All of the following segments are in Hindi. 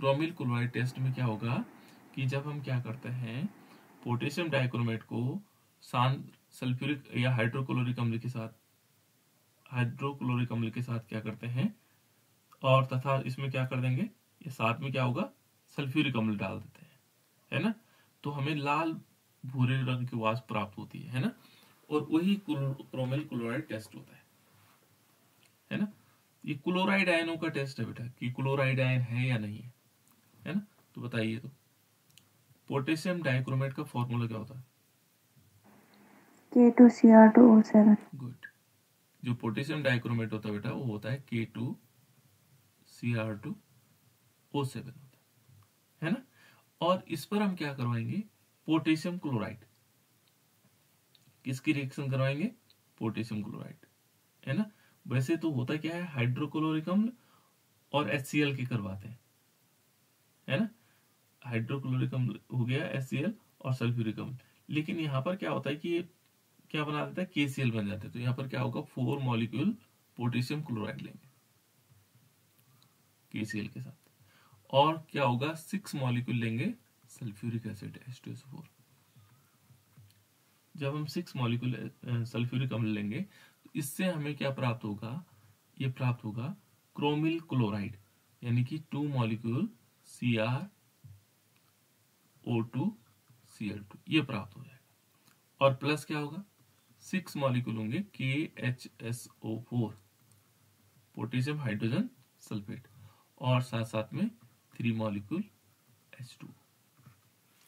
क्रोमिल क्लोराइड टेस्ट में क्या होगा कि जब हम क्या करते हैं, पोटेशियम डाइक्रोमेट को शांत सल्फ्यूरिक या हाइड्रोक्लोरिक अम्ल के साथ क्या करते हैं, और तथा इसमें क्या कर देंगे, ये साथ में क्या होगा, सल्फ्यूरिक अम्ल डाल देते हैं, है ना। तो हमें लाल भूरे रंग की वाष्प प्राप्त होती है ना। और वही क्रोमिल क्लोराइड टेस्ट होता है ना। ये क्लोराइड आयनों का टेस्ट है बेटा, कि क्लोराइड आयन है या नहीं है ना। तो बताइए, तो पोटेशियम डाइक्रोमेट का फॉर्मूला क्या होता है? K2Cr2O7। गुड। जो पोटेशियम डाइक्रोमेट होता है बेटा, वो होता है K2Cr2O7 होता है ना। और इस पर हम क्या करवाएंगे, पोटेशियम क्लोराइड, किसकी रिएक्शन करवाएंगे, पोटेशियम क्लोराइड, है ना। वैसे तो होता क्या है, हाइड्रोक्लोरिक अम्ल और HCl के करवाते हैं, है ना। हाइड्रोक्लोरिक अम्ल हो गया HCl और सल्फ्यूरिक अम्ल। लेकिन यहाँ पर क्या होता है कि ये क्या बना देता है, KCl बन जाते हैं। तो यहाँ पर क्या होगा, 4 मॉलिक्यूल पोटेशियम क्लोराइड लेंगे KCl के साथ, और क्या होगा, 6 मॉलिक्यूल लेंगे सल्फ्यूरिक एसिड H2SO4। जब हम 6 मॉलिक्यूल सल्फ्यूरिक अम्ल लेंगे तो इससे हमें क्या प्राप्त होगा, ये प्राप्त होगा क्रोमिल क्लोराइड, यानी कि 2 मॉलिक्यूल CrO2Cl2 ये प्राप्त हो जाएगा। और प्लस क्या होगा, 6 मॉलिक्यूल होंगे KHSO4 पोटेशियम हाइड्रोजन सल्फेट, और साथ साथ में 3 मॉलिक्यूल H2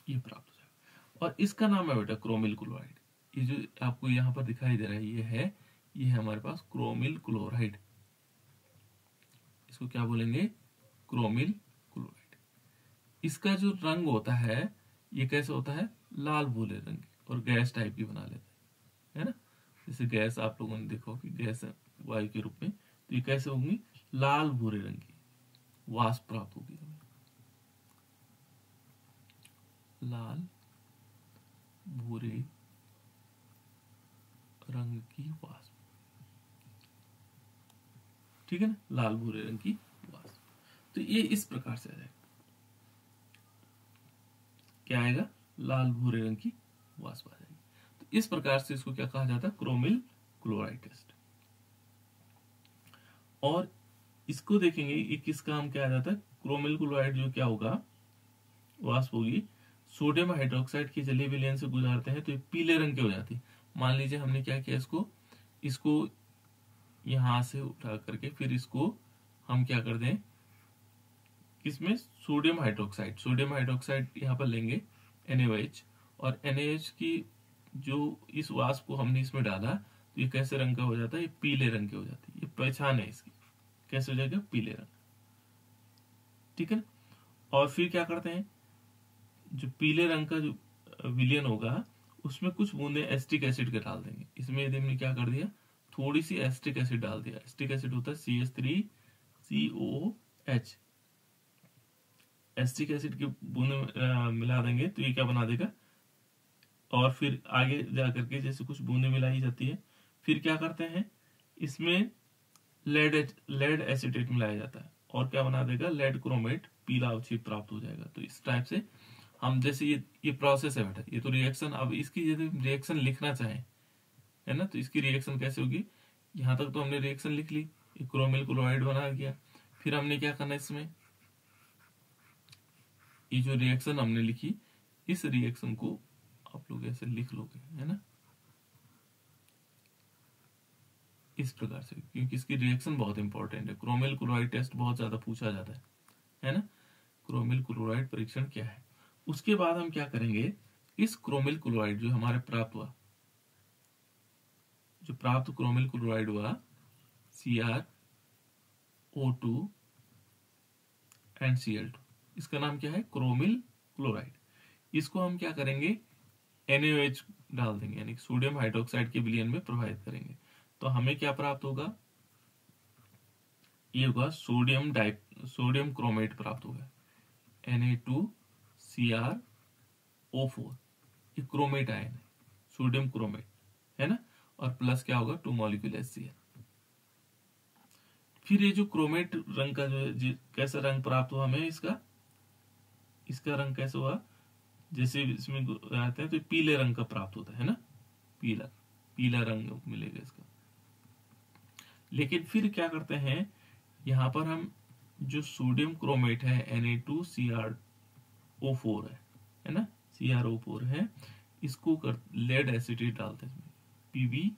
ये प्राप्त हो जाएगा। और इसका नाम है बेटा क्रोमिल क्लोराइड। ये जो आपको यहाँ पर दिखाई दे रहा है, ये है हमारे पास क्रोमिल क्लोराइड। इसको क्या बोलेंगे, क्रोमिल क्लोराइड। इसका जो रंग होता है, ये कैसे होता है, लाल भूरे रंग की, और गैस टाइप की बना लेते है ना। जैसे गैस आप लोगों ने देखा कि गैस वायु के रूप में, तो ये कैसे होंगी, लाल भूरे रंग की वाष्प प्राप्त होगी हमें, लाल भूरे रंग की वाष्प, ठीक है ना, लाल भूरे रंग की वाष्प। तो ये इस प्रकार से आ जाएगा, क्या आएगा, लाल भूरे रंग की वाष्प आ जाएगी। तो इस प्रकार से इसको क्या कहा जाता है, क्रोमिल क्लोराइड टेस्ट। और इसको देखेंगे ये किस काम क्या आ जाता है, क्रोमिल क्लोराइड जो क्या होगा, वाष्प होगी, सोडियम हाइड्रोक्साइड के जलीय विलयन से गुजारते हैं तो ये पीले रंग की हो जाती है। मान लीजिए हमने क्या किया, इसको यहां से उठा करके फिर इसको हम क्या कर दें, इसमें सोडियम हाइड्रोक्साइड यहाँ पर लेंगे NaOH, और NaOH की जो इस वाष्प को हमने इसमें डाला तो ये कैसे रंग का हो जाता है, ये पीले रंग की हो जाती है। ये पहचान है इसकी, कैसे हो जाएगा, पीले रंग, ठीक है ना। और फिर क्या करते हैं, जो पीले रंग का जो विलयन होगा उसमें कुछ बूंदे एस्टिक एसिड के डाल देंगे। इसमें यदि हमने क्या कर दिया, थोड़ी सी एस्टिक एसिड डाल दिया। एस्टिक एसिड होता है CH3COOH, एस्टिक एसिड की बूंदे मिला देंगे तो ये क्या बना देगा। और फिर आगे जा करके जैसे कुछ बूंदे मिलाई जाती है, फिर क्या करते हैं, इसमें लेड एसिटेट मिलाया जाता है, और क्या बना देगा, लेड क्रोमेट, पीला अवक्षेप प्राप्त हो जाएगा। तो इस टाइप से हम जैसे ये प्रोसेस है बेटा, ये तो रिएक्शन। अब इसकी यदि रिएक्शन लिखना चाहें, है ना, तो इसकी रिएक्शन कैसे होगी, यहाँ तक तो हमने रिएक्शन लिख ली, क्रोमिल क्लोराइड बना गया। फिर हमने क्या करना है, इसमें ये जो रिएक्शन हमने लिखी, इस रिएक्शन को आप लोग ऐसे लिख लोगे, है ना, इस प्रकार से, क्योंकि इसकी रिएक्शन बहुत इंपॉर्टेंट है। क्रोमिल क्लोराइड टेस्ट बहुत ज्यादा पूछा जाता है ना। क्रोमिल क्लोराइड परीक्षण क्या है। उसके बाद हम क्या करेंगे, इस क्रोमिल क्लोराइड जो हमारे प्राप्त हुआ, जो प्राप्त क्रोमिल क्लोराइड हुआ CrO2 एंड Cl2, इसका नाम क्या है, क्रोमिल क्लोराइड। इसको हम क्या करेंगे, NaOH डाल देंगे, यानी सोडियम हाइड्रोक्साइड के विलयन में प्रभावित करेंगे। तो हमें क्या प्राप्त होगा, ये होगा सोडियम क्रोमेट प्राप्त होगा, Na2Cr O4, ये क्रोमेट आयन है, सोडियम क्रोमेट, है ना। और प्लस क्या होगा, 2 मॉलिक्यूल HCl। फिर ये जो क्रोमेट रंग का जो कैसा रंग प्राप्त हुआ हमें, इसका इसका रंग कैसे हुआ, जैसे इसमें आते हैं तो पीले रंग का प्राप्त होता है ना, पीला पीला रंग मिलेगा इसका। लेकिन फिर क्या करते हैं, यहाँ पर हम जो सोडियम क्रोमेट है Na2CrO4 है ना, CrO4 है, इसको कर लेड एसिटेट डालते हैं इसमें, Pb,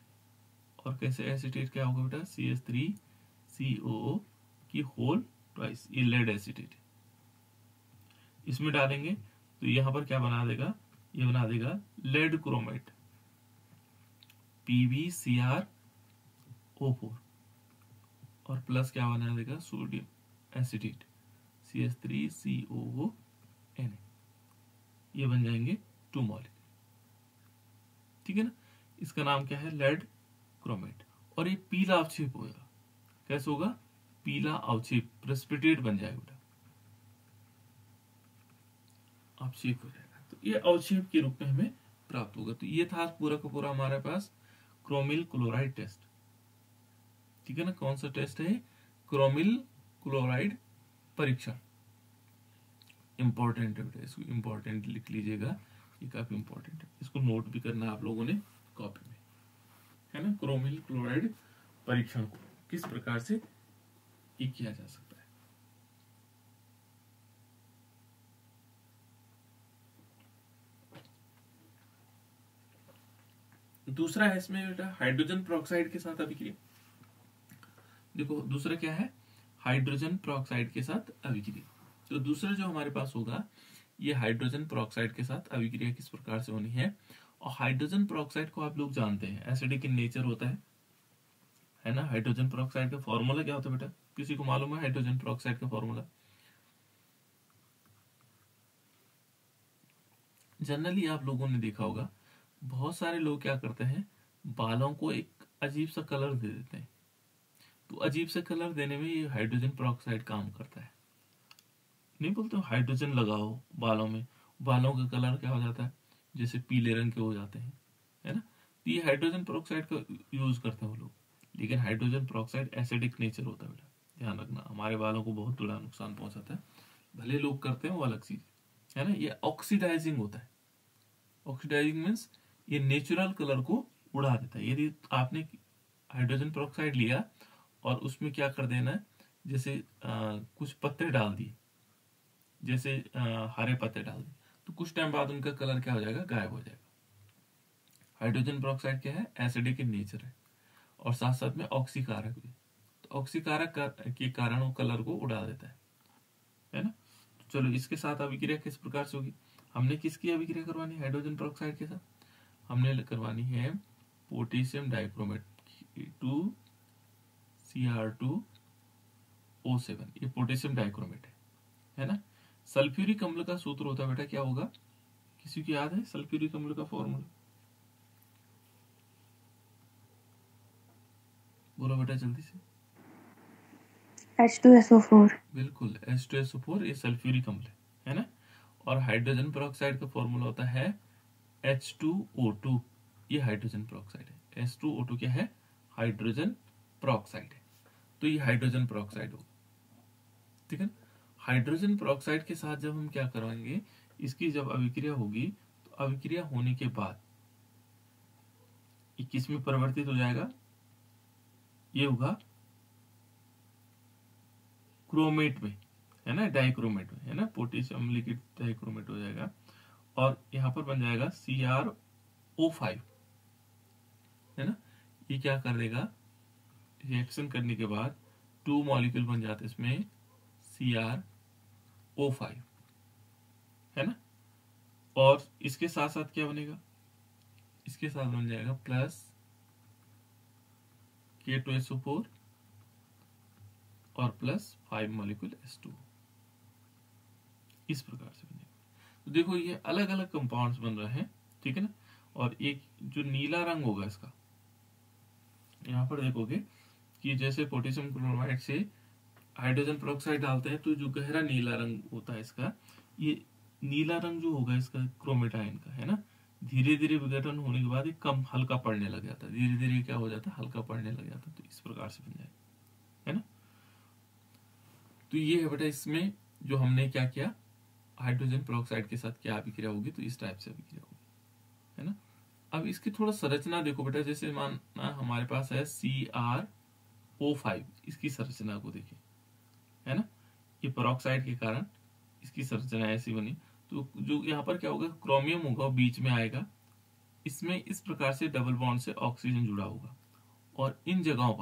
और कैसे एसिटेट क्या होगा बेटा, CH3COO की होल ट्वाइस, ये लेड एसिटेट इसमें डालेंगे तो यहाँ पर क्या बना देगा, ये बना देगा लेड क्रोमेट PbCrO4, और प्लस क्या बना देगा, सोडियम एसिटेट CH3COO, ये बन जाएंगे 2 मॉलिक्यूल, ठीक है ना। इसका नाम क्या है, लेड क्रोमेट। और ये पीला अवक्षेप होगा, कैसे होगा, पीला अवक्षेप, प्रेसिपिटेट बन जाएगा बेटा, अवक्षेप हो जाएगा, तो ये अवक्षेप के रूप में हमें प्राप्त होगा। तो ये था पूरा का पूरा हमारे पास क्रोमिल क्लोराइड टेस्ट, ठीक है ना। कौन सा टेस्ट है, क्रोमिल क्लोराइड परीक्षण, इंपॉर्टेंट है बेटा, इसको इंपॉर्टेंट लिख लीजिएगा, ये काफी इंपॉर्टेंट है, इसको नोट भी करना आप लोगों ने कॉपी में, है ना। क्रोमिल क्लोराइड परीक्षण को किस प्रकार से ये किया जा सकता है। दूसरा है इसमें बेटा हाइड्रोजन पेरोक्साइड के साथ अभिक्रिया। देखो दूसरा क्या है, हाइड्रोजन पेरोक्साइड के साथ अभिक्रिया। तो दूसरा जो हमारे पास होगा, ये हाइड्रोजन पेरोक्साइड के साथ अभिक्रिया किस प्रकार से होनी है। और हाइड्रोजन पेरोक्साइड को आप लोग जानते हैं एसिडिक इन नेचर होता है ना। हाइड्रोजन पेरोक्साइड का फॉर्मूला क्या होता है बेटा, किसी को मालूम है हाइड्रोजन पेरोक्साइड का फॉर्मूला? जनरली आप लोगों ने देखा होगा, बहुत सारे लोग क्या करते हैं, बालों को एक अजीब सा कलर दे देते हैं। तो अजीब सा कलर देने में ये हाइड्रोजन पेरोक्साइड काम करता है। नहीं बोलते हाइड्रोजन लगाओ बालों में, बालों का कलर क्या हो जाता है, जैसे पीले रंग के हो जाते हैं, है ना। तो ये हाइड्रोजन पेरोक्साइड का यूज करते हैं वो लोग। लेकिन हाइड्रोजन पेरोक्साइड एसिडिक नेचर होता है बेटा, ध्यान रखना, हमारे बालों को बहुत बड़ा नुकसान पहुंचाता है। भले लोग करते हैं वो अलग चीज है ना। ये ऑक्सीडाइजिंग होता है। ऑक्सीडाइजिंग मीन्स ये नेचुरल कलर को उड़ा देता है। यदि आपने हाइड्रोजन पेरोक्साइड लिया और उसमें क्या कर देना है, जैसे कुछ पत्ते डाल दिए, जैसे हरे पत्ते डाल दिए, तो कुछ टाइम बाद उनका कलर क्या हो जाएगा, गायब हो जाएगा। हाइड्रोजन पेरोक्साइड क्या है, एसिडिक इन नेचर है, और साथ साथ में ऑक्सीकारक भी। तो ऑक्सीकारक के कारण वो कलर को उड़ा देता है ना। तो चलो इसके साथ अभिक्रिया किस प्रकार से होगी, हमने किसकी अभिक्रिया करवानी है हाइड्रोजन पेरोक्साइड के साथ, हमने करवानी है पोटेशियम डाइक्रोमेट 2Cr2O7, ये पोटेशियम डाइक्रोमेट है ना। सल्फ्यूरिक अम्ल का सूत्र होता है बेटा, क्या होगा, किसी को याद है सल्फ्यूरिक अम्ल का फॉर्मूला? बोलो बेटा जल्दी से। H2SO4। बिल्कुल, H2SO4 ये सल्फ्यूरिक अम्ल है ना। और हाइड्रोजन पेरोक्साइड का फॉर्मूला होता है H2O2, ये हाइड्रोजन पेरोक्साइड है। H2O2 क्या है, हाइड्रोजन पेरोक्साइड है। तो ये हाइड्रोजन पेरोक्साइड होगा, ठीक है। हाइड्रोजन पेरोक्साइड के साथ जब हम क्या करवाएंगे, इसकी जब अभिक्रिया होगी, तो अभिक्रिया होने के बाद ये किस में परिवर्तित हो जाएगा, ये होगा क्रोमेट में, है ना, डाइक्रोमेट में, है ना, पोटेशियम अम्ल की डाइक्रोमेट हो जाएगा। और यहाँ पर बन जाएगा CrO5, है ना। ये क्या कर देगा, रिएक्शन करने के बाद 2 मॉलिक्यूल बन जाते हैं इसमें CrO5, है ना। और इसके साथ साथ क्या बनेगा, इसके साथ बन जाएगा प्लस K2SO4 और प्लस 5 मॉलिक्यूल H2, इस प्रकार से बनेगा। तो देखो ये अलग अलग कंपाउंड्स बन रहे हैं, ठीक है ना। और एक जो नीला रंग होगा इसका, यहाँ पर देखोगे कि जैसे पोटेशियम क्लोराइड से हाइड्रोजन पेरोक्साइड डालते हैं, तो जो गहरा नीला रंग होता है इसका, ये नीला रंग जो होगा इसका क्रोमेटाइन का, है ना, धीरे धीरे विघटन होने के बाद ये कम हल्का पड़ने लग जाता है, धीरे धीरे क्या हो जाता है, हल्का पड़ने लग जाता है। तो इस प्रकार से बन जाएगा, है ना। तो ये है बेटा इसमें जो हमने क्या किया, हाइड्रोजन पेरोक्साइड के साथ क्या अभिक्रिया होगी, तो इस टाइप से अभिक्रिया होगी, है ना। अब इसकी थोड़ा संरचना देखो बेटा, जैसे मानना हमारे पास है CrO5, इसकी संरचना को देखिए, है ना। ये पेरोक्साइड के कारण इसकी संरचना ऐसी बनी। तो जो यहाँ पर क्या होगा, क्रोमियम होगा बीच में आएगा, इसमें इस प्रकार से डबल बॉन्ड से ऑक्सीजन जुड़ा होगा, और इन जगहों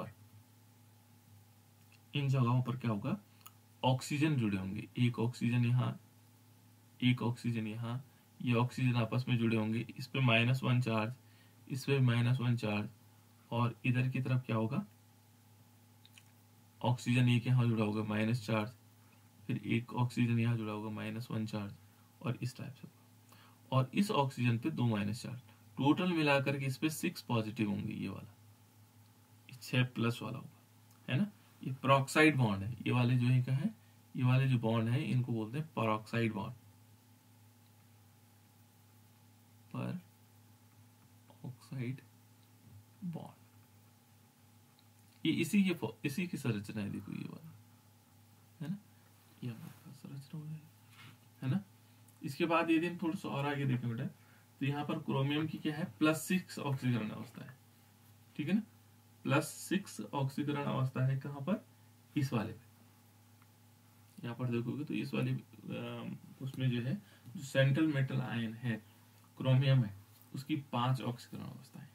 पर क्या होगा, ऑक्सीजन जुड़े होंगे, एक ऑक्सीजन यहाँ, एक ऑक्सीजन यहाँ, ये ऑक्सीजन आपस में जुड़े होंगे, इस पे -1 चार्ज, इस पे -1 चार्ज, और इधर की तरफ क्या होगा, ऑक्सीजन एक यहाँ जुड़ा होगा माइनस चार्ज, फिर एक ऑक्सीजन यहाँ जुड़ा होगा -1 चार्ज, और इस टाइप से होगा, और इस ऑक्सीजन पे 2 माइनस चार्ज, टोटल मिलाकर के इस पे 6 पॉजिटिव होंगे, ये वाला 6+ वाला होगा, है ना। ये पेरोक्साइड बॉन्ड है, ये वाले जो है क्या है, ये वाले जो बॉन्ड है इनको बोलते हैं पेरोक्साइड बॉन्ड, पेरोक्साइड बॉन्ड। ये इसी की संरचना है, देखो ये वाला, है ना, ये हमारे पास संरचना हो जाएगी, है ना। इसके बाद यदि हम थोड़ा सा और आगे देखें बेटा, तो यहाँ पर क्रोमियम की क्या है, +6 ऑक्सीकरण अवस्था है, ठीक है ना, +6 ऑक्सीकरण अवस्था है, कहाँ पर, इस वाले पे, यहाँ पर देखोगे तो इस वाले उसमें जो है, जो सेंट्रल मेटल आयन है क्रोमियम है, उसकी 5 ऑक्सीकरण अवस्था है।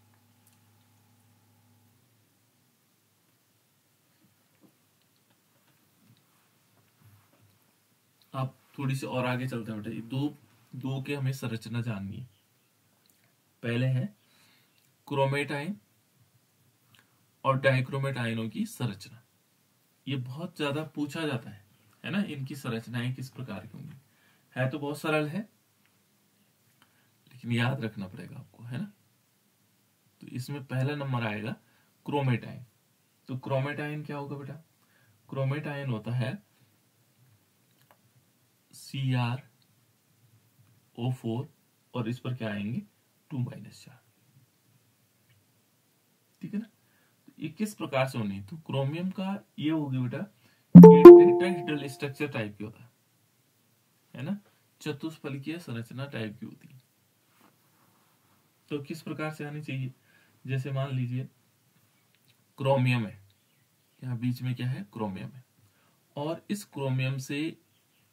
आप थोड़ी सी और आगे चलते हैं बेटा, दो के हमें संरचना जाननी है। पहले है क्रोमेट आयन और डाइक्रोमेट आयनों की संरचना, ये बहुत ज्यादा पूछा जाता है ना, इनकी संरचनाएं किस प्रकार की होंगी। है तो बहुत सरल है, लेकिन याद रखना पड़ेगा आपको, है ना। तो इसमें पहला नंबर आएगा क्रोमेट आयन। तो क्रोमेट आयन क्या होगा बेटा, क्रोमेट आयन होता है CrO4, और इस पर क्या आएंगे, 2 माइनस चार्ज, ठीक है ना। तो ये किस प्रकार से होनी है, तो क्रोमियम का ये होगी बेटा, ये टेट्राहेड्रल स्ट्रक्चर टाइप की होता है ना, चतुष्फलकीय संरचना टाइप की होती है। तो किस प्रकार से आनी चाहिए, जैसे मान लीजिए क्रोमियम है, यहाँ बीच में क्या है, क्रोमियम है, और इस क्रोमियम से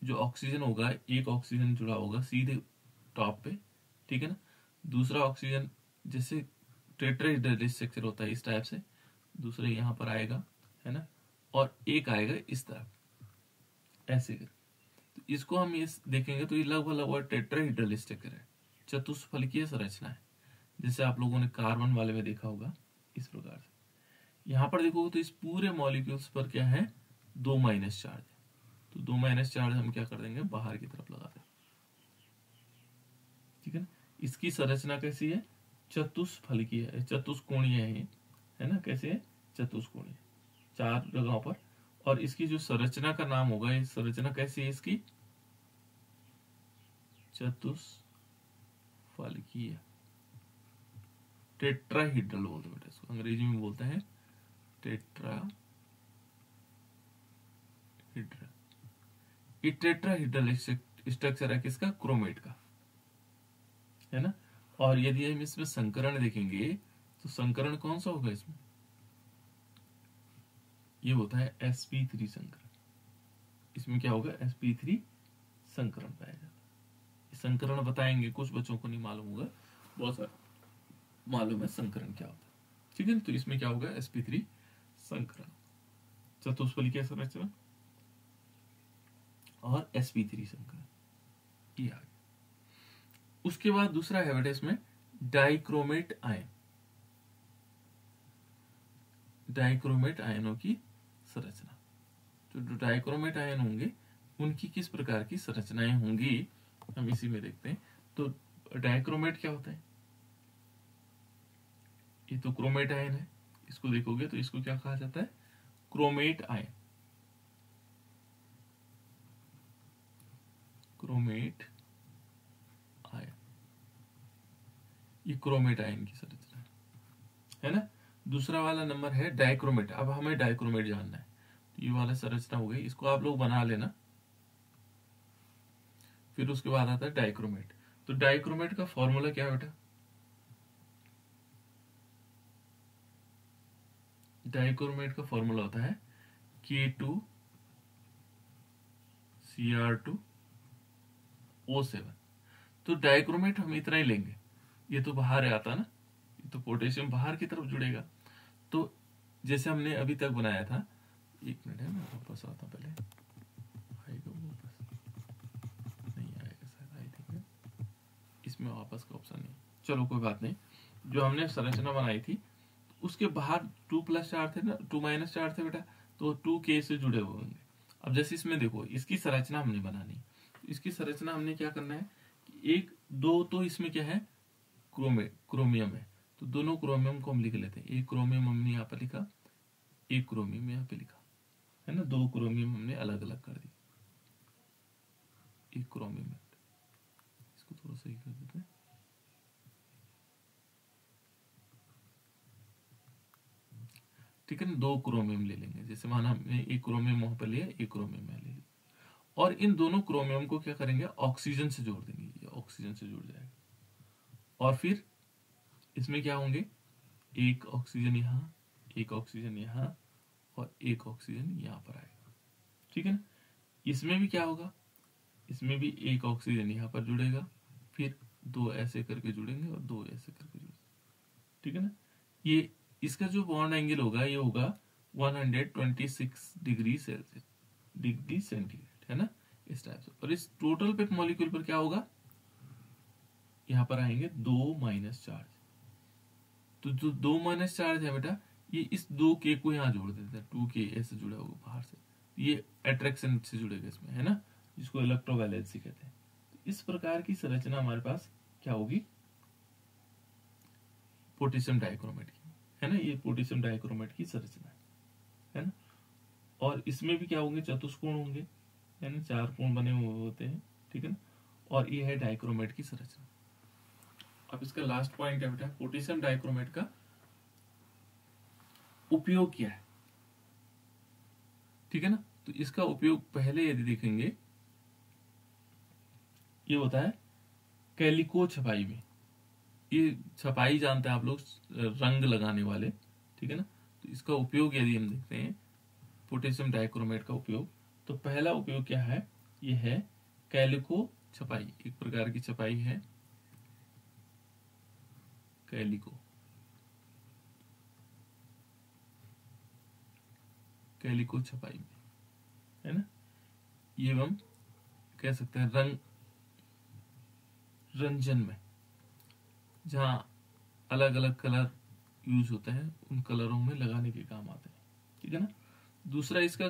जो ऑक्सीजन होगा, एक ऑक्सीजन जुड़ा होगा सीधे टॉप पे, ठीक है ना, दूसरा ऑक्सीजन जैसे टेट्राहेड्रल स्ट्रक्चर होता है इस टाइप से, दूसरे यहाँ पर आएगा, है ना, और एक आएगा इस तरफ, ऐसे कर। तो इसको हम इस देखेंगे तो ये लगभग टेट्राहेड्रल स्ट्रक्चर है, चतुष्फलकीय संरचना है, जैसे आप लोगों ने कार्बन वाले में देखा होगा, इस प्रकार से। यहाँ पर देखोगे तो इस पूरे मॉलिक्यूल्स पर क्या है, 2 माइनस चार्ज है, तो 2 माइनस चार्ज हम क्या कर देंगे, बाहर की तरफ लगा देंगे, ठीक है ना। इसकी संरचना कैसी है, चतुष्फलकीय है, चतुष्कोणीय है ना, कैसे है, चतुष्कोणीय, 4 जगहों पर। और इसकी जो संरचना का नाम होगा, इस संरचना कैसी है इसकी, चतुष्फलकीय, टेट्राहीड्रल बोलते हैं बेटा इसको, अंग्रेजी में बोलते हैं टेट्राहीड्रल। ये टेट्राहीड्रल स्ट्रक्चर है किसका, क्रोमेट का, है ना। और यदि हम इसमें संकरण देखेंगे तो संकरण कौन सा होगा इसमें, ये होता है sp3 संकरण। इसमें क्या होगा, sp3 संकरण पाया जाता है। संकरण बताएंगे, कुछ बच्चों को नहीं मालूम होगा, बहुत सारा मालूम है संकरण क्या होता है, ठीक है। तो इसमें क्या होगा, sp3 संकरण, चतुष्फलकीय संरचना और sp3 संकरण, ये आ गया। उसके बाद दूसरा है बेटा इसमें डाइक्रोमेट आयन, डाइक्रोमेट आयनों की संरचना। तो जो डाइक्रोमेट आयन होंगे उनकी किस प्रकार की संरचनाएं होंगी, हम इसी में देखते हैं। तो डाइक्रोमेट क्या होता है, ये तो क्रोमेट आयन है, इसको देखोगे तो इसको क्या कहा जाता है, क्रोमेट आयन, क्रोमेट आयन, ये क्रोमेट आयन की संरचना है ना। दूसरा वाला नंबर है डाइक्रोमेट। अब हमें डाइक्रोमेट जानना है, तो ये वाला संरचना हो गई, इसको आप लोग बना लेना। फिर उसके बाद आता है डाइक्रोमेट। तो डाइक्रोमेट का फॉर्मूला क्या है बेटा? डाइक्रोमेट का फॉर्मूला होता है K2Cr2O7। तो डाइक्रोमेट हम इतना ही लेंगे, ये तो बाहर आता ना, ये तो पोटेशियम बाहर की तरफ जुड़ेगा। तो जैसे हमने अभी तक बनाया था, एक मिनट है, मैं वापस आता पहले, आएगा वापस नहीं आएगा शायद, आई थिंक इसमें वापस का ऑप्शन नहीं, चलो कोई बात नहीं। जो हमने संरचना बनाई थी उसके बाहर 2+4 थे ना, 2-4 थे बेटा, तो 2K से जुड़े हुए होंगे। अब जैसे इसमें देखो, इसकी संरचना हमने बनानी, इसकी संरचना हमने क्या करना है कि एक दो तो इसमें क्या है, क्रोमियम है, तो दोनों क्रोमियम को हम लिख लेते हैं। एक क्रोमियम हमने यहाँ पर लिखा, एक क्रोमियम यहाँ पे लिखा, है ना, दो क्रोमियम हमने अलग अलग कर दी, एक क्रोमियम। इसको थोड़ा सही कर देते हैं, ठीक है ना, दो क्रोमियम ले लेंगे। जैसे माना हमने एक क्रोमियम वहां पर लिया, एक क्रोमियम यहाँ ले लिया, और इन दोनों क्रोमियम को क्या करेंगे, ऑक्सीजन से जोड़ देंगे, ये ऑक्सीजन से जुड़ जाएगा। और फिर इसमें क्या होंगे, एक ऑक्सीजन यहाँ, एक ऑक्सीजन यहाँ, और एक ऑक्सीजन यहाँ पर आएगा, ठीक है ना। इसमें भी क्या होगा, इसमें भी एक ऑक्सीजन यहाँ पर जुड़ेगा, फिर दो ऐसे करके जुड़ेंगे और दो ऐसे करके जुड़ेंगे, ठीक है ना। ये इसका जो बॉन्ड एंगल होगा ये होगा 126 डिग्री सेंटीग्रेड, है ना, इस टाइप से। और इस टोटल पे मॉलिक्यूल पर क्या होगा, यहाँ पर आएंगे 2 चार्ज। तो जो 2 चार्ज है बेटा, ये इस 2K को यहाँ जोड़ देते हैं, 2K ऐसे जुड़ा होगा बाहर से, ये अट्रैक्शन से जुड़ेगा इसमें, है ना, जिसको इलेक्ट्रोवैलेंसी कहते हैं। तो इस प्रकार की संरचना हमारे पास क्या होगी, पोटेशियम डाइक्रोमेट की, है ना, ये पोटेशियम डाइक्रोमेट की संरचना है ना। और इसमें भी क्या होंगे, चतुष्कोण होंगे, है ना, 4 कोण बने हुए होते हैं, ठीक है ना। और ये है डाइक्रोमेट की संरचना। अब इसका लास्ट पॉइंट है बेटा, पोटेशियम डाइक्रोमेट का उपयोग क्या है, ठीक है ना। तो इसका उपयोग पहले यदि देखेंगे, ये होता है कैलिको छपाई में। ये छपाई जानते हैं आप लोग, रंग लगाने वाले, ठीक है ना। तो इसका उपयोग यदि हम देखते हैं, पोटेशियम डाइक्रोमेट का उपयोग, तो पहला उपयोग क्या है, ये है कैलिको छपाई, एक प्रकार की छपाई है कैलिको, कैलिको छपाई में, है ना। ये हम कह सकते हैं रंजन में, जहां अलग अलग कलर यूज होते हैं, उन कलरों में लगाने के काम आते हैं, ठीक है ना। दूसरा इसका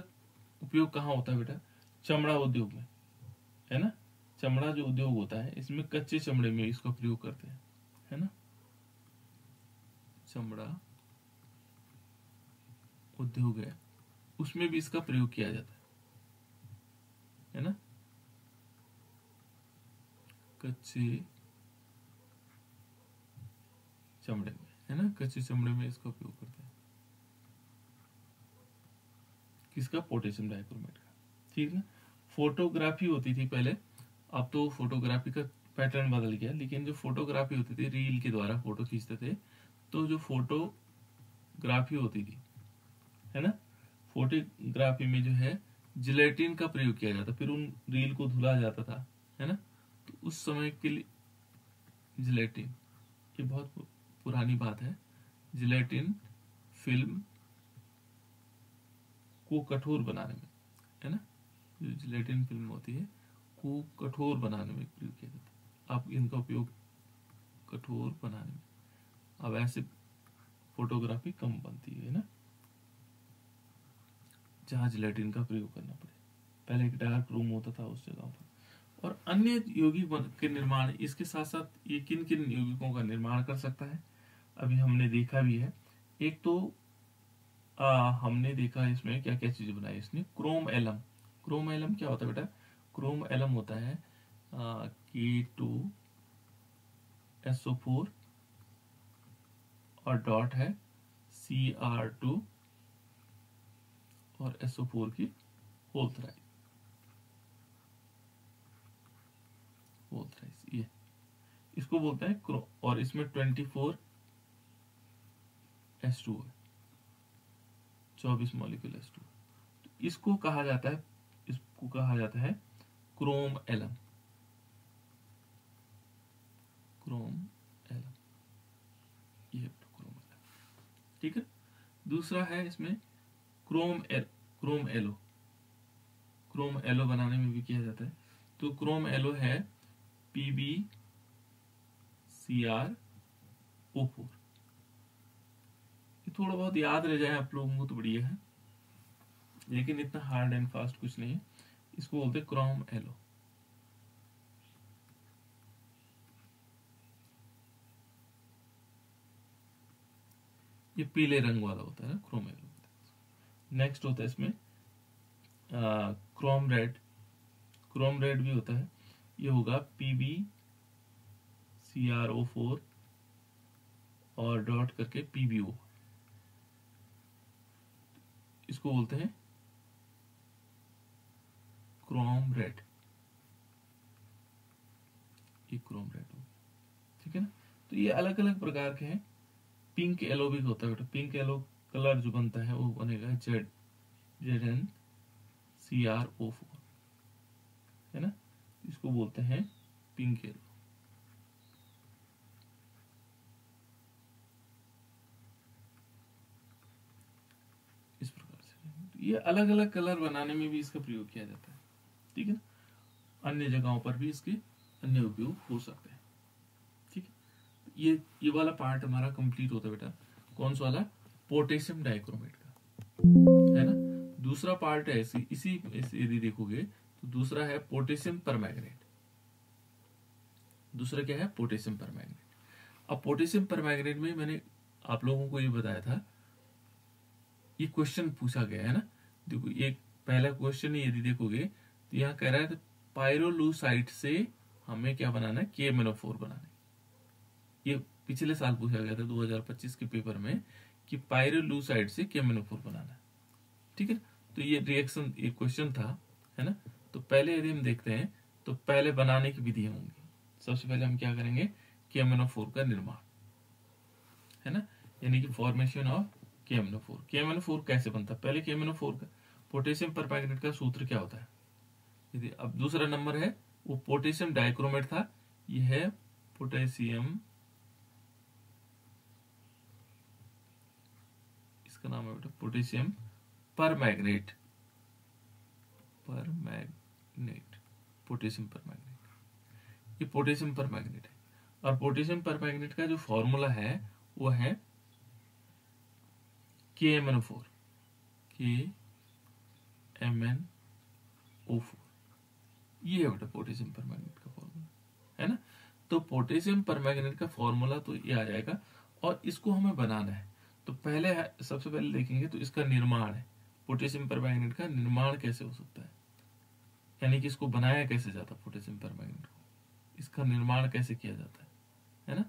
उपयोग कहाँ होता है बेटा, चमड़ा उद्योग में, है ना। चमड़ा जो उद्योग होता है, इसमें कच्चे चमड़े में इसका प्रयोग करते हैं, है ना, चमड़ा उद्योग है, उसमें भी इसका प्रयोग किया जाता है ना, कच्चे चमड़े में, है ना, कच्चे चमड़े में इसका उपयोग करते हैं, किसका, पोटेशियम डाइक्रोमेट का, ठीक है। फोटोग्राफी होती थी पहले, अब तो फोटोग्राफी का पैटर्न बदल गया, लेकिन जो फोटोग्राफी होती थी, रील के द्वारा फोटो खींचते थे, तो जो फोटोग्राफी होती थी, है ना, फोटोग्राफी में जो है जिलेटिन का प्रयोग किया जाता, फिर उन रील को धुला जाता था, है ना। तो उस समय के लिए जिलेटिन, ये बहुत पुरानी बात है, जिलेटिन फिल्म को कठोर बनाने में, है ना, जो जिलेटिन फिल्म होती है को कठोर बनाने में प्रयोग किया जाता है। अब इनका उपयोग कठोर बनाने में, अब ऐसे फोटोग्राफी कम बनती है ना, जहां जिलेटिन का प्रयोग करना पड़े। पहले एक डार्क रूम होता था उस जगह पर। और अन्य यौगिक के निर्माण, इसके साथ साथ ये किन किन यौगिकों का निर्माण कर सकता है, अभी हमने देखा भी है। एक तो हमने देखा इसमें क्या क्या चीजें बनाई इसने, क्रोम एलम। क्रोम एलम क्या होता है बेटा, क्रोम एलम होता है K2SO4 और डॉट है Cr2 और SO4 की होल थ्राइड, थ्राइस, ये इसको बोलते हैं और इसमें 24 H2 है, 24 मॉलिक्यूल H2। तो इसको कहा जाता है क्रोम एलम, ये क्रोम एलम, ठीक है। दूसरा है इसमें क्रोम एलो बनाने में भी किया जाता है। तो क्रोम एलो है PbCrO4। ये थोड़ा बहुत याद रह जाए आप लोगों को तो बढ़िया है, लेकिन इतना हार्ड एंड फास्ट कुछ नहीं है। इसको बोलते हैं क्रोम एलो। ये पीले रंग वाला होता है ना, क्रोम एलो। नेक्स्ट होता है इसमें क्रोम रेड भी होता है। ये होगा PbCrO4 और डॉट करके PbO, इसको बोलते हैं क्रोम रेड। ये क्रोम रेड हो, ठीक है ना। तो ये अलग अलग प्रकार के हैं। पिंक येलो भी होता है बेटा, पिंक येलो कलर जो बनता है वो बनेगा ZnCrO4, है ना। इसको बोलते हैं पिंक येलो। इस प्रकार से ये अलग अलग कलर बनाने में भी इसका प्रयोग किया जाता है, ठीक है ना। अन्य जगहों पर भी इसके अन्य उपयोग हो सकते हैं, ठीक है। ये वाला पार्ट हमारा कंप्लीट होता है बेटा। कौन सा वाला? पोटेशियम डाइक्रोमेट का, है ना। दूसरा पार्ट है इसी यदि देखोगे तो दूसरा है पोटेशियम परमैंगनेट। दूसरा क्या है? Potassium permanganate. अब पोटेशियम परमैंगनेट में मैंने आप लोगों को ये बताया था, ये क्वेश्चन पूछा गया है ना। देखो ये पहला क्वेश्चन यदि देखोगे तो यहाँ कह रहा है पाइरोलूसाइट से हमें क्या बनाना है? KMnO4 बनाना है। ये पिछले साल पूछा गया था 2025 के पेपर में कि पाइरोलूसाइट से KMnO4 बनाना है, ठीक है। तो ये रिएक्शन एक क्वेश्चन था, है ना। तो पहले यदि हम देखते हैं तो पहले बनाने की विधियां होंगी। सबसे पहले हम क्या करेंगे? KMnO4 का निर्माण, है ना, यानी कि फॉर्मेशन ऑफ KMnO4। KMnO4 कैसे बनता है? पहले KMnO4 का पोटेशियम परमैंगनेट का सूत्र क्या होता है? यदि अब दूसरा नंबर है वो पोटेशियम डाइक्रोमेट था, ये है पोटेशियम, इसका नाम है बेटा पोटेशियम परमैंगनेट, पोटेशियम परमैंगनेट। ये पोटेशियम परमैंगनेट है। और पोटेशियम परमैंगनेट का जो फॉर्मूला है वो है KMnO4, ये है बेटा पोटेशियम परमैंगनेट का फॉर्मूला, है ना। तो पोटेशियम परमैंगनेट का फॉर्मूला तो ये आ जाएगा और इसको हमें बनाना है। तो सबसे पहले देखेंगे तो इसका निर्माण है, पोटेशियम परमैंगनेट का निर्माण कैसे हो सकता है, यानी कि इसको बनाया कैसे जाता है पोटेशियम परमैंगनेट को, इसका निर्माण कैसे किया जाता है ना।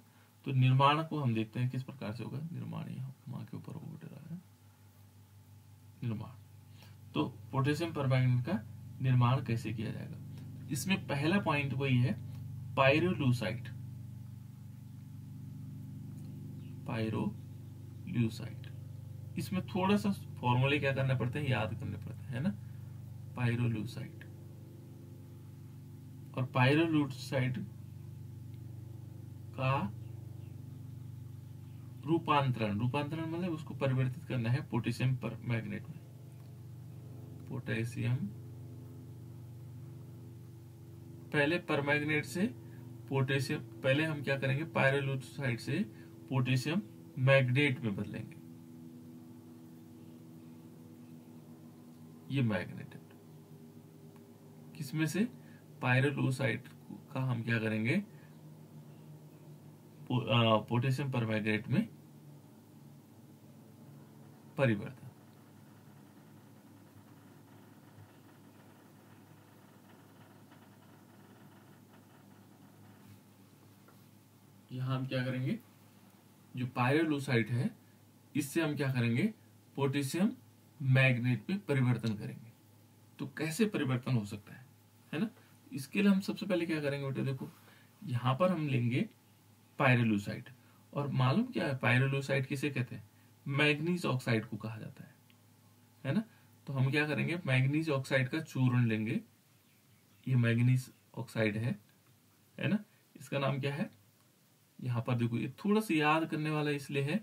तो निर्माण को हम देखते हैं किस प्रकार से होगा। निर्माण यहाँ माँ के ऊपर उठ रहा है, निर्माण। तो पोटेशियम परमैंगनेट का निर्माण कैसे किया जाएगा? इसमें पहला पॉइंट वही है पाइरोलूसाइट। इसमें थोड़ा सा फॉर्मूले क्या करना पड़ते हैं, याद करने पड़ते हैं, है ना। पाइरोलूसाइट और पाइरोलूसाइट का रूपांतरण मतलब उसको परिवर्तित करना है पोटेशियम परमैंगनेट में। पोटेशियम पहले परमैंगनेट से पोटेशियम, पहले हम क्या करेंगे? पाइरोलूसाइट से पोटेशियम मैग्नेट में बदलेंगे। ये मैग्नेट है, किसमें से? पाइरोलूसाइट का हम क्या करेंगे? पोटेशियम परमैंगनेट में परिवर्तन। यहां हम क्या करेंगे? जो पाइरोलूसाइट है इससे हम क्या करेंगे? पोटेशियम मैग्नेट में परिवर्तन करेंगे। तो कैसे परिवर्तन हो सकता है ना। इसके लिए हम सबसे पहले क्या करेंगे बेटा, देखो यहाँ पर हम लेंगे पायरोलुसाइड, और मालूम क्या है पायरोलुसाइड किसे कहते हैं, मैग्नीज ऑक्साइड को कहा जाता है ना। तो हम क्या करेंगे, मैग्नीज ऑक्साइड का चूर्ण लेंगे, ये मैग्नीज ऑक्साइड है ना। इसका नाम क्या है, यहाँ पर देखो ये थोड़ा सा याद करने वाला इसलिए है,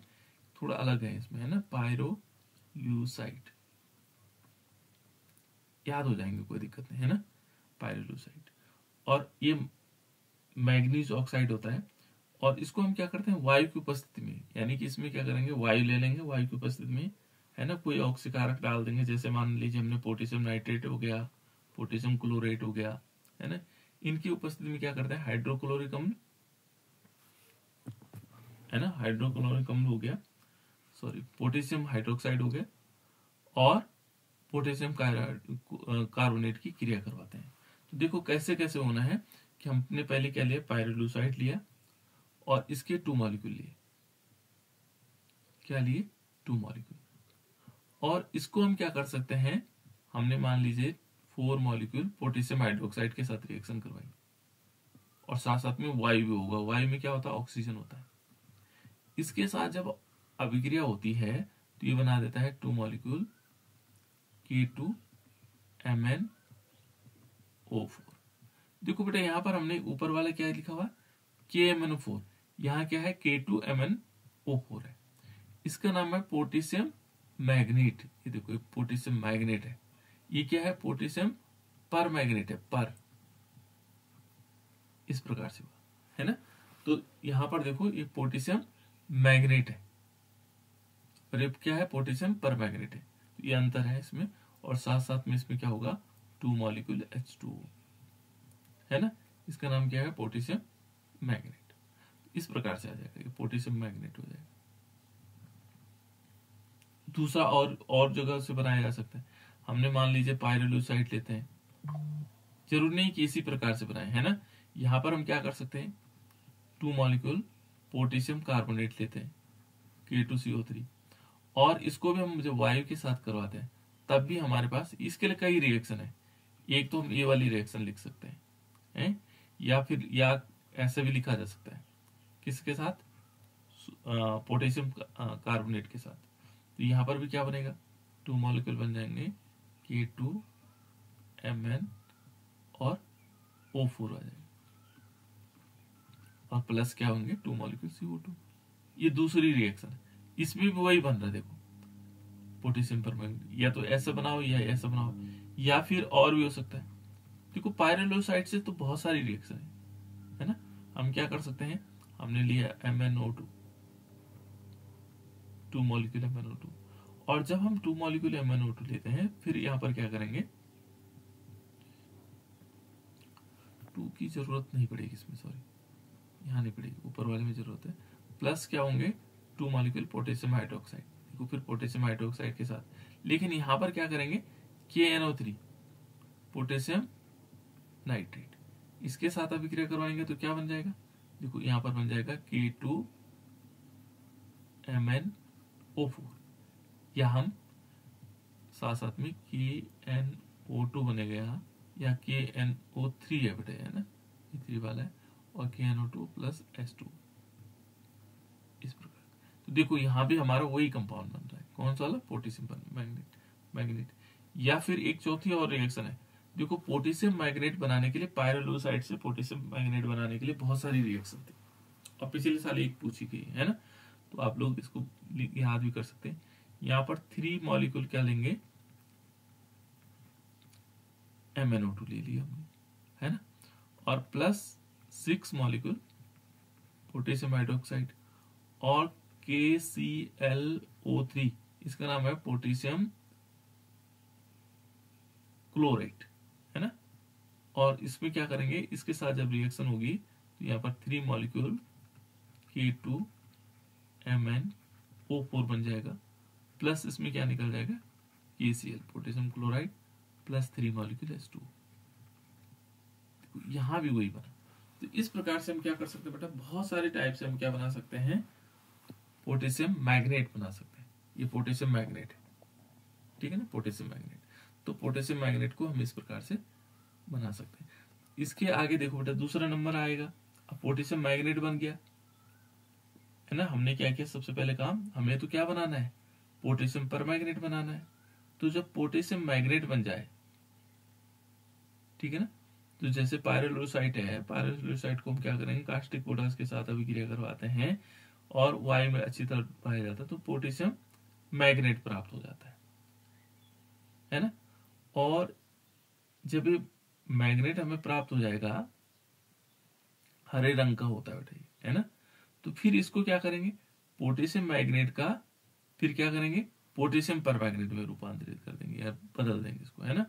थोड़ा अलग है इसमें, है ना, पायरोलुसाइड, याद हो जाएंगे, कोई दिक्कत नहीं है ना, पायरोलुसाइड। और ये मैग्नीज ऑक्साइड होता है, और इसको हम क्या करते हैं वायु की उपस्थिति में, यानी कि इसमें क्या करेंगे, वायु ले लेंगे, वायु की उपस्थिति में, है ना, कोई ऑक्सीकारक डाल देंगे, जैसे मान लीजिए हमने पोटेशियम नाइट्रेट हो गया, पोटेशियम क्लोरेट हो गया, है ना। इनकी उपस्थिति में क्या करते हैं हाइड्रोक्लोरिक अम्ल, है ना, हाइड्रोक्लोरिक अम्ल हो गया, सॉरी पोटेशियम हाइड्रोक्साइड हो गया, और पोटेशियम कार्बोनेट की क्रिया करवाते हैं। तो देखो कैसे कैसे होना है कि हमने पहले क्या लिया, पायरोलुसाइड लिया, और इसके 2 मॉलिक्यूल लिए, क्या लिए 2 मॉलिक्यूल, और इसको हम क्या कर सकते हैं, हमने मान लीजिए 4 मॉलिक्यूल पोटेशियम हाइड्रोक्साइड के साथ रिएक्शन करवाई, और साथ साथ में वायु भी होगा, वायु में क्या होता है ऑक्सीजन होता है। इसके साथ जब अभिक्रिया होती है तो ये बना देता है 2 मॉलिक्यूल K2MnO4। देखो बेटा यहाँ पर हमने ऊपर वाला क्या लिखा हुआ KMnO4, यहाँ क्या है K2MnO4 है, इसका नाम है पोटेशियम मैग्नीट। ये देखो एक पोटेशियम मैग्नेट है, ये क्या है पोटेशियम पर मैग्नेट है, पर इस प्रकार से हुआ, है ना। तो यहाँ पर देखो ये पोटेशियम मैग्नेट है, और ये क्या है पोटेशियम पर मैग्नेट है, तो ये अंतर है इसमें, और साथ साथ में इसमें क्या होगा 2 मॉलिक्यूल H2O, है ना। इसका नाम क्या है पोटेशियम मैग्नेट, इस प्रकार से आ जाएगा, ये पोटेशियम मैग्नेट हो जाएगा। दूसरा और जगह से बनाया जा सकता है, हमने मान लीजिए पायरोलुसाइड लेते हैं, जरूरी नहीं कि इसी प्रकार से बनाए, है ना। यहाँ पर हम क्या कर सकते हैं 2 मॉलिक्यूल पोटेशियम कार्बोनेट लेते हैं K2CO3, और इसको भी हम जब वायु के साथ करवाते हैं तब भी हमारे पास इसके लिए कई रिएक्शन है। एक तो हम ये वाली रिएक्शन लिख सकते हैं, या फिर ऐसे भी लिखा जा सकता है, किसके साथ, पोटेशियम कार्बोनेट के साथ। तो यहाँ पर भी क्या बनेगा 2 मॉलिक्यूल बन जाएंगे K2Mn और O4 आ जाएगा, और प्लस क्या होंगे 2 मॉलिक्यूल CO2। ये दूसरी रिएक्शन है, इसमें भी वही बन रहा है, देखो पोटेशियम परमैंगनेट, या तो ऐसा बनाओ या ऐसा बनाओ, या फिर और भी हो सकता है। देखो पायरोलुसाइड से तो बहुत सारी रिएक्शन है ना। हम क्या कर सकते हैं, हमने लिया MnO2, 2 मॉलिक्यूल MnO2, और जब हम 2 मॉलिक्यूल MnO2 लेते हैं फिर यहाँ पर क्या करेंगे, 2 की जरूरत नहीं पड़ेगी इसमें, सॉरी यहाँ नहीं पड़ेगी, ऊपर वाले में जरूरत है। प्लस क्या होंगे 2 मॉलिक्यूल पोटेशियम हाइड्रोक्साइड, देखो फिर पोटेशियम हाइड्रोक्साइड के साथ, लेकिन यहाँ पर क्या करेंगे KNO3 पोटेशियम नाइट्रेट, इसके साथ अभिक्रिया करवाएंगे तो क्या बन जाएगा, देखो यहाँ पर बन जाएगा K2MnO4, या हम साथ साथ में KNO2 बनेगा यहाँ, या KNO3 है बेटा, है ना, ये 3 वाला है, और KNO2 प्लस H2, इस प्रकार। तो देखो यहाँ भी हमारा वही कंपाउंड बन रहा है, कौन सा वाला पोटेशियम मैग्नेट। या फिर एक चौथी और रिएक्शन है, देखो पोटेशियम मैग्नेट बनाने के लिए, पायरोलुसाइड से पोटेशियम मैग्नेट बनाने के लिए बहुत सारी रिएक्शन थी, और पिछले साल एक पूछी गई है ना, तो आप लोग इसको याद भी कर सकते हैं। यहाँ पर 3 मॉलिक्यूल क्या लेंगे MnO2 ले लिया हमने, है ना, और प्लस 6 मॉलिक्यूल पोटेशियम हाइड्रोक्साइड, और KClO3, इसका नाम है पोटेशियम क्लोरेट, है ना। और इसमें क्या करेंगे, इसके साथ जब रिएक्शन होगी तो यहाँ पर 3 मॉलिक्यूल K2MnO4 बन जाएगा, प्लस इसमें क्या निकल जाएगा KCl potassium chloride, plus 3 molecule H2। यहाँ भी वही बना। तो इस प्रकार से हम क्या कर सकते हैं बेटा, बहुत सारे टाइप से हम क्या बना सकते हैं, पोटेशियम मैग्नेट बना सकते हैं। ये पोटेशियम मैग्नेट है, ठीक है ना, पोटेशियम मैग्नेट। तो पोटेशियम मैग्नेट को हम इस प्रकार से बना सकते हैं। इसके आगे देखो बेटा दूसरा नंबर आएगा। अब पोटेशियम मैग्नेट बन गया है ना। हमने क्या किया, सबसे पहले काम हमें तो क्या बनाना है, पोटेशियम परमैग्नेट बनाना है। तो जब पोटेशियम मैग्नेट बन जाए, ठीक है ना, तो जैसे पायरोलुसाइट है, पायरोलुसाइट को हम क्या करेंगे, कास्टिक पोटास के साथ अभिक्रिया करवाते हैं और वायु में अच्छी तरह पाया जाता है, तो पोटेशियम मैग्नेट प्राप्त हो जाता है ना। और जब ये मैग्नेट हमें प्राप्त हो जाएगा, हरे रंग का होता है बेटा ये, है ना, तो फिर इसको क्या करेंगे, पोटेशियम मैग्नेट का फिर क्या करेंगे, पोटेशियम परमैग्नेट में रूपांतरित कर देंगे या बदल देंगे इसको, है ना।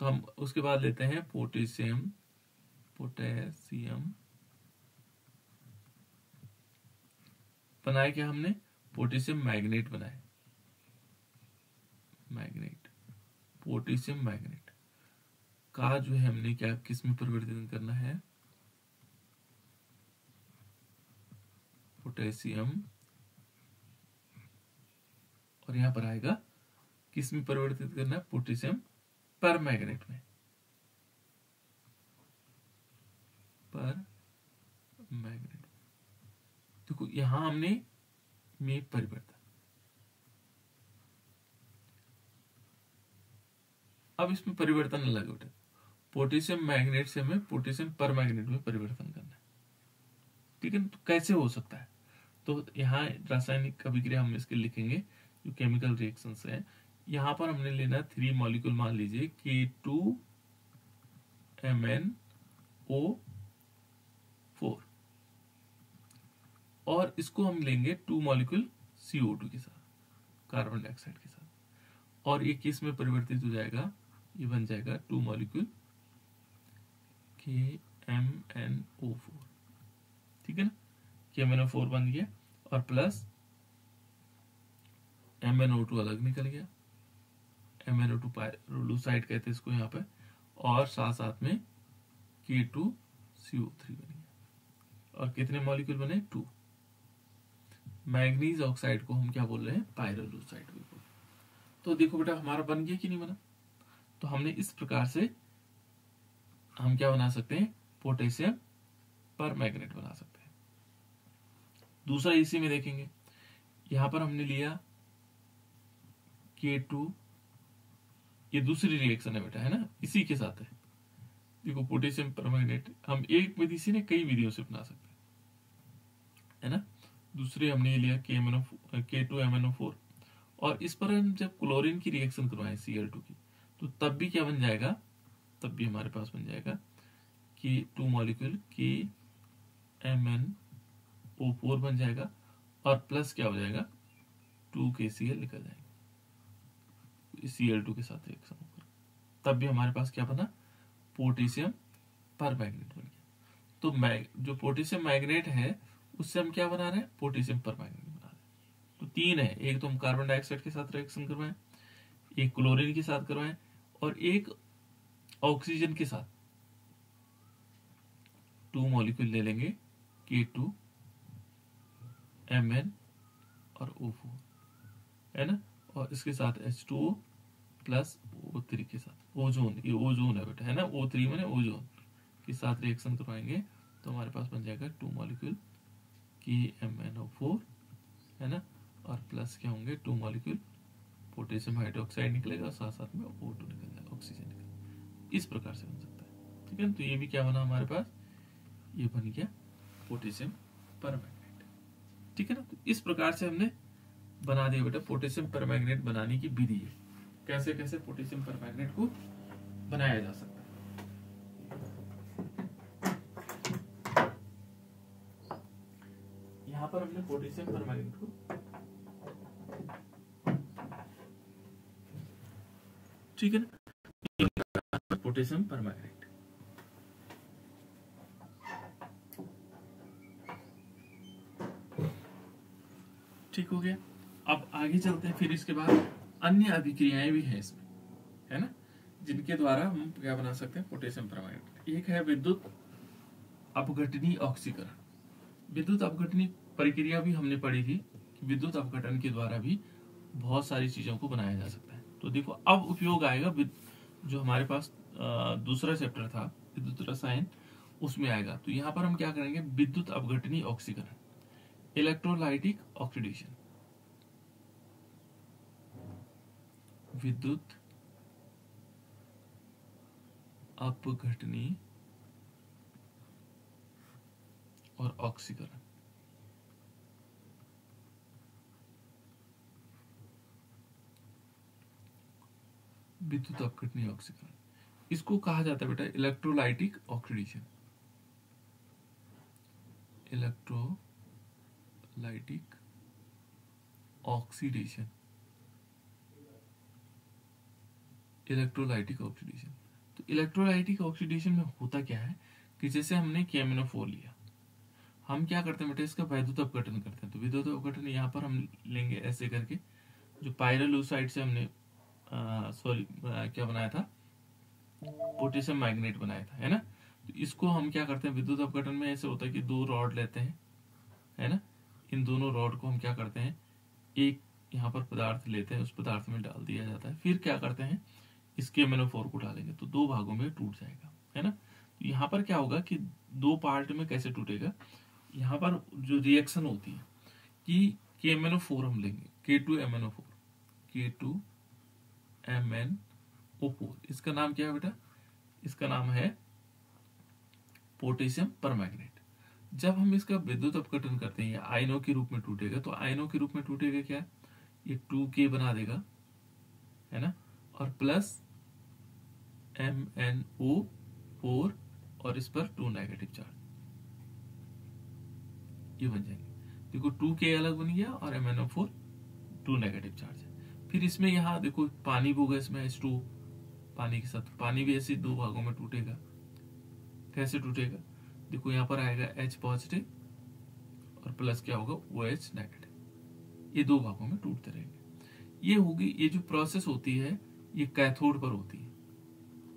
तो हम उसके बाद लेते हैं पोटेशियम बनाए क्या हमने, पोटेशियम मैग्नेट बनाए, मैग्नेट, पोटेशियम मैग्नेट का जो है हमने क्या किस में परिवर्तन करना है, पोटेशियम, और यहां पर आएगा किस में परिवर्तित करना है, पोटेशियम परमैग्नेट में, परमैग्नेट। देखो यहां हमने में परिवर्तन, अब इसमें परिवर्तन अलग होता है, पोटेशियम मैग्नेट से हमें पोटेशियम परमैग्नेट में परिवर्तन करना है, ठीक है। तो कैसे हो सकता है, तो यहाँ रासायनिक अभिक्रिया हम इसके लिखेंगे जो केमिकल रिएक्शंस है। यहाँ पर हमने लेना 3 मॉलिक्यूल, मान लीजिए K2MnO4, और इसको हम लेंगे 2 मॉलिक्यूल CO2 के साथ, कार्बन डाइऑक्साइड के साथ, और ये किस में परिवर्तित हो जाएगा, ये बन जाएगा 2 मॉलिक्यूल KMnO4, ठीक है ना, KMnO4 बन गया, और प्लस MnO2 अलग निकल गया, MnO2 पायरोलुसाइड कहते हैं इसको यहाँ पे, और साथ साथ में K2CO3 बन गया, और कितने मॉलिक्यूल बने, 2। मैग्नीज ऑक्साइड को हम क्या बोल रहे हैं, पायरोलुसाइड भी बोल। तो देखो बेटा हमारा बन गया कि नहीं बना। तो हमने इस प्रकार से हम क्या बना सकते हैं, पोटेशियम परमैग्नेट बना सकते हैं। दूसरा इसी में देखेंगे, यहां पर हमने लिया K2, ये दूसरी रिएक्शन है बेटा, है ना, इसी के साथ है। देखो पोटेशियम परमैग्नेट हम एक विधि से नहीं कई विधियों से बना सकते हैं, है ना। दूसरे हमने ये लिया K2MnO4, और इस पर हम जब क्लोरीन की रिएक्शन करवाएं Cl2 की, तो तब भी क्या बन जाएगा, तब भी हमारे पास बन जाएगा कि 2 मॉलिक्यूल KMnO4 बन जाएगा, और प्लस क्या हो जाएगा, 2 KCl निकल जाएगा Cl2 के साथ रिएक्शन होकर, तब भी हमारे पास क्या बना, पोटेशियम परमैग्नेट बन गया। तो जो पोटेशियम मैग्नेट है उससे हम क्या बना रहे हैं, पोटेशियम परमैग्नेट बना रहे हैं। तो 3 है, एक तो हम कार्बन डाइऑक्साइड के साथ रिएक्शन करवाएं, एक क्लोरीन के साथ करवाएं, और एक ऑक्सीजन के साथ। 2 मॉलिक्यूल ले लेंगे K2Mn और O4, है ना, और इसके साथ H2O प्लस O3 के साथ, ओजोन, ये ओजोन है बेटा, है ना, O3 मैंने ओजोन के साथ रिएक्शन करवाएंगे, तो हमारे पास बन जाएगा 2 मॉलिक्यूल KMnO4, है ना, और प्लस क्या होंगे, 2 मॉलिक्यूल पोटेशियम हाइड्रोक्साइड निकलेगा, साथ साथ में O2 निकल जाएगा, ऑक्सीजन निकलेगा। इस प्रकार से बन सकता है, ठीक है। तो ये भी क्या बना हमारे पास, ये बन गया पोटेशियम परमैग्नेट, ठीक है ना। तो इस प्रकार से हमने बना दिया बेटा पोटेशियम परमैग्नेट बनाने की विधि है, कैसे कैसे पोटेशियम परमैग्नेट को बनाया जा सकता है। यहां पर हमने पोटेशियम परमैग्नेट को, ठीक है ना, पोटेशियम परमैग्नेट, ठीक हो गया। अब आगे चलते हैं, फिर इसके बाद अन्य अभिक्रियाएं भी हैं इसमें, है ना, जिनके द्वारा हम क्या बना सकते हैं, पोटेशियम परमैग्नेट। एक है विद्युत अपघटनीय ऑक्सीकरण। विद्युत अपघटनीय प्रक्रिया भी हमने पढ़ी थी कि विद्युत अपघटन के द्वारा भी बहुत सारी चीजों को बनाया जा सकता है। तो देखो अब उपयोग आएगा जो हमारे पास दूसरा चैप्टर था विद्युत रसायन उसमें आएगा। तो यहाँ पर हम क्या करेंगे, विद्युत अपघटनीय ऑक्सीकरण, इलेक्ट्रोलाइटिक ऑक्सीडेशन, विद्युत अपघटनीय और ऑक्सीकरण। विद्युत अपघटनीय ऑक्सीकरण, इसको कहा जाता है बेटा electrolytic oxidation, electrolytic oxidation, electrolytic oxidation. तो इलेक्ट्रोलाइटिक ऑक्सीडेशन में होता क्या है कि जैसे हमने KMnO4 लिया, हम क्या करते हैं बेटा, इसका वैद्युत अपघटन करते हैं। तो विद्युत अपघटन यहाँ पर हम लेंगे ऐसे करके, जो पायरलूसाइड से हमने क्या बनाया था, पोटेशियम मैग्नेट बनाया था, है ना। तो इसको हम क्या करते हैं, विद्युत अपघटन में ऐसे होता है कि दो रॉड लेते हैं, है ना। इन दोनों रॉड को हम क्या करते हैं, एक यहाँ पर पदार्थ लेते हैं, उस पदार्थ में डाल दिया जाता है, फिर क्या करते हैं, इसके KMnO4 को डालेंगे तो दो भागों में टूट जाएगा, है ना। तो यहाँ पर क्या होगा कि दो पार्ट में कैसे टूटेगा, यहाँ पर जो रिएक्शन होती है कि KMnO4 हम लेंगे, K2MnO4, K2MnO4, इसका नाम क्या है बेटा, इसका नाम है पोटेशियम परमैंगनेट। जब हम इसका विद्युत अपघटन करते हैं, आयनों के रूप में टूटेगा, तो आयनों के रूप में टूटेगा क्या, ये 2K बना देगा, है ना, और प्लस MnO4 और इस पर 2 नेगेटिव चार्ज, ये बन जाएंगे। देखो 2K अलग बन गया और MnO4 2 नेगेटिव चार्ज है। फिर इसमें यहाँ देखो पानी होगा, इसमें H2 पानी के साथ, पानी भी ऐसे दो भागों में टूटेगा। कैसे टूटेगा, देखो यहाँ पर आएगा H पॉजिटिव और प्लस क्या होगा OH नेगेटिव, ये दो भागों में टूटते रहेंगे। ये होगी, ये जो प्रोसेस होती है ये कैथोड पर होती है,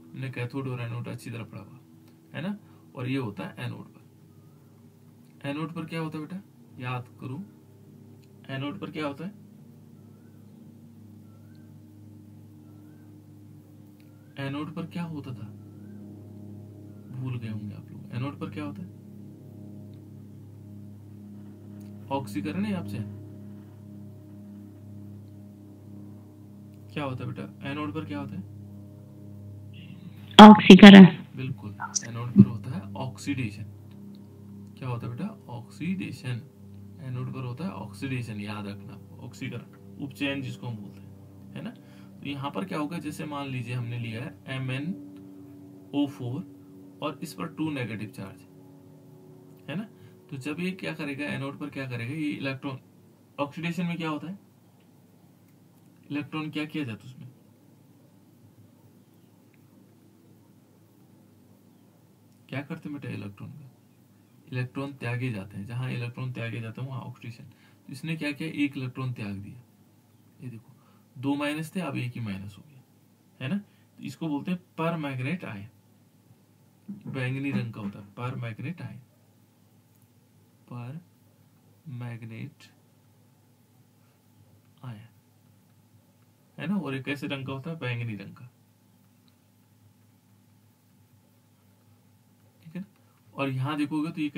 हमने कैथोड और एनोड अच्छी तरह पढ़ा हुआ है ना। और ये होता है एनोड पर। एनोड पर क्या होता है बेटा, याद करो, एनोड पर क्या होता है, एनोड पर क्या होता था, भूल गए होंगे आप लोग। एनोड पर क्या होता है, ऑक्सीकरण है आपसे, क्या होता है बेटा, एनोड पर क्या होता है, ऑक्सीकरण। बिल्कुल, एनोड पर होता है ऑक्सीडेशन। क्या होता है बेटा, ऑक्सीडेशन। एनोड पर होता है ऑक्सीडेशन, याद रखना, ऑक्सीकरण, उपचयन जिसको हम बोलते हैं, है ना। तो यहाँ पर क्या होगा, जैसे मान लीजिए हमने लिया है MnO4 और इस पर 2 नेगेटिव चार्ज, है ना। तो जब ये क्या करेगा, एनोड पर क्या करेगा, ये इलेक्ट्रॉन, ऑक्सीडेशन में क्या होता है, इलेक्ट्रॉन क्या किया जाता है उसमें, क्या करते हैं बेटा, इलेक्ट्रॉन का, इलेक्ट्रॉन त्यागे जाते हैं, जहां इलेक्ट्रॉन त्यागे जाते हैं वहां ऑक्सीडेशन। तो इसने क्या किया, एक इलेक्ट्रॉन त्याग दिया, ये देखो 2 माइनस थे, अब एक ही माइनस हो गया, है ना। तो इसको बोलते हैं पर मैग्नेट आयन, बैंगनी रंग का होता है पर मैग्नेट आयन, पर मैग्नेट आयन, है ना। और एक कैसे रंग का होता है, बैंगनी रंग का, ठीक है। और यहां देखोगे तो ये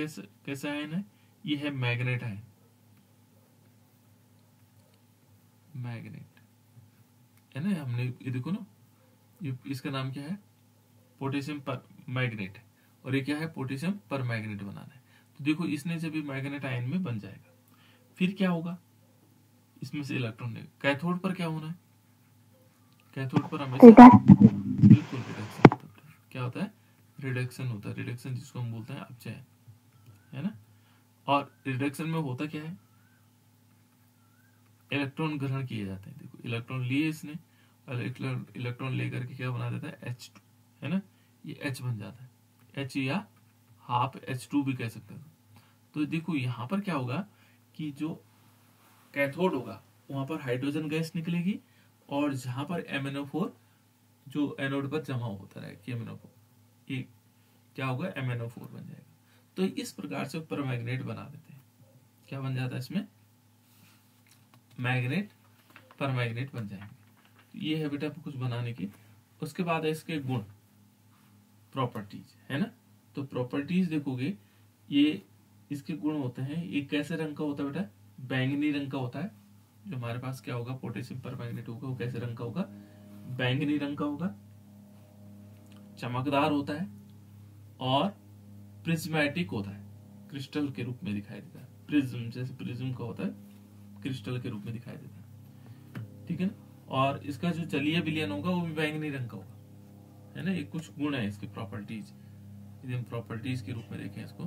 कैसा आयन है, ये है मैग्नेट आयन, मैग्नेट, है ना। हमने ये देखो ना, ये इसका नाम क्या है, पोटेशियम पर मैग्नेट, और ये क्या है, पोटेशियम पर मैग्नेट बनाना है। तो देखो इसने जब ये मैग्नेट आयन में बन जाएगा, फिर क्या होगा, इसमें से इलेक्ट्रॉन लेगा, कैथोड पर क्या होना है, कैथोड पर हमेशा बिल्कुल रिडक्शन होता है। क्या होता है, रिडक्शन होता है, रिडक्शन जिसको हम बोलते हैं अपचयन, है ना। और रिडक्शन में होता क्या है, इलेक्ट्रॉन ग्रहण किए जाते हैं। देखो इलेक्ट्रॉन लिए इसने, और इलेक्ट्रॉन लेकर के क्या बना देता है, H2, है ना, ये H बन जाता है, H या हाफ H2 भी कह सकते हैं। तो देखो यहाँ पर क्या होगा कि जो कैथोड होगा वहां पर हाइड्रोजन गैस निकलेगी, और जहां पर MnO4 जो एनोड पर जमा होता है KMnO4, ये क्या होगा, MnO4 बन जाएगा। तो इस प्रकार से ऊपर मैग्नेट बना देते हैं, क्या बन जाता है इसमें, मैग्नेट पर मैग्नेट बन जाएंगे। ये है बेटा कुछ बनाने की। उसके बाद है इसके गुण, प्रॉपर्टीज, है ना। तो प्रॉपर्टीज देखोगे, ये इसके गुण होते हैं। ये कैसे रंग का होता है बेटा? बैंगनी रंग का होता है। जो हमारे पास क्या होगा, पोटेशियम परमैंगनेट होगा, वो कैसे रंग का होगा? बैंगनी रंग का होगा, चमकदार होता है और प्रिज्मेटिक होता है, क्रिस्टल के रूप में दिखाई देता है। प्रिज्म, जैसे प्रिज्म का होता है, क्रिस्टल के रूप में दिखाई देता है, ठीक है ना। और इसका जो जलीय विलयन होगा वो भी बैंगनी रंग का होगा, है ना। ये कुछ गुण है इसके, प्रॉपर्टीज। यदि हम प्रॉपर्टीज के रूप में देखें इसको,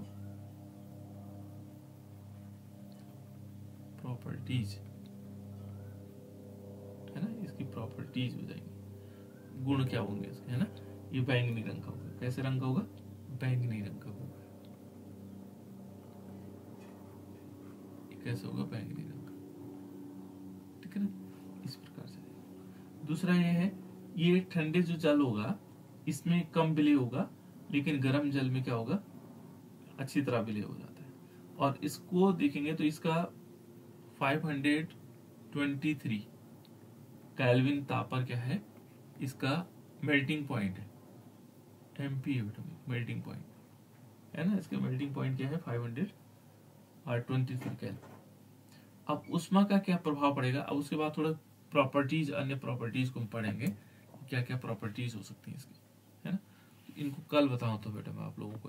प्रॉपर्टीज, है ना, इसकी प्रॉपर्टीज हो जाएंगी, गुण क्या होंगे इसके, है ना। ये बैंगनी रंग का होगा। कैसे रंग का होगा? बैंगनी रंग का होगा। कैसे होगा? बैंगनी रंग का, ठीक है ना। इस प्रकार से। दूसरा ये है, ये ठंडे जो जल होगा इसमें कम विलय होगा, लेकिन गर्म जल में क्या होगा? अच्छी तरह विलय हो जाता है। और इसको देखेंगे तो इसका 523 केल्विन ताप पर क्या है? इसका मेल्टिंग पॉइंट है, एमपी मेल्टिंग पॉइंट, है ना। इसका मेल्टिंग पॉइंट क्या है? 523 केल्विन। अब उष्मा का क्या प्रभाव पड़ेगा? अब उसके बाद थोड़ा प्रॉपर्टीज, अन्य प्रॉपर्टीज को हम पढ़ेंगे, क्या क्या प्रॉपर्टीज हो सकती है इसकी, है ना। इनको कल बताऊं तो बेटा मैं आप लोगों को,